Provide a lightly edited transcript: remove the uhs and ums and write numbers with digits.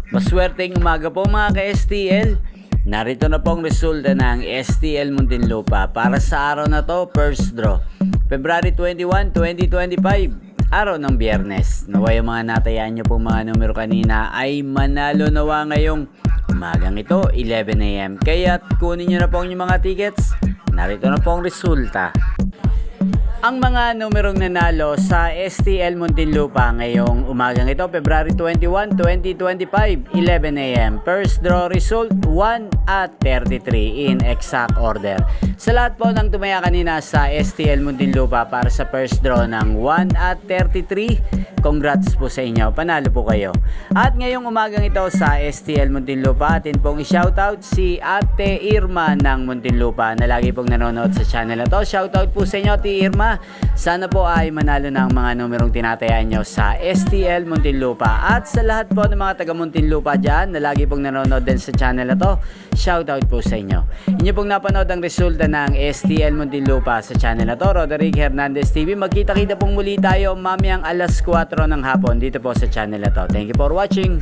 Maswerteng umaga po mga ka-STL. Narito na pong resulta ng STL Muntinlupa para sa araw na to, first draw. February 21, 2025, araw ng Biyernes. Naway yung mga natayaan nyo pong mga numero kanina ay manalo nawa ngayong umagang ito, 11 AM. Kaya't kunin nyo na pong yung mga tickets. Narito na pong resulta. Ang mga numerong nanalo sa STL Muntinlupa ngayong umagang ito, February 21, 2025, 11 AM. First draw result, 1 at 33 in exact order. Sa lahat po ng tumaya kanina sa STL Muntinlupa para sa first draw ng 1 at 33, congrats po sa inyo. Panalo po kayo. At ngayong umagang ito sa STL Muntinlupa, atin pong i-shoutout si Ate Irma ng Muntinlupa na lagi pong nanonood sa channel na to. Shoutout po sa inyo, Ate Irma. Sana po ay manalo ng mga numerong tinatayaan nyo sa STL Muntinlupa. At sa lahat po ng mga taga Muntinlupa dyan na lagi pong nanonood din sa channel na to, shoutout po sa inyo. Inyo pong napanood ang resulta ng STL Muntinlupa sa channel na to, Roderick Hernandez TV. Magkita-kita pong muli tayo mamayang alas 4 ng hapon dito po sa channel na to. Thank you for watching.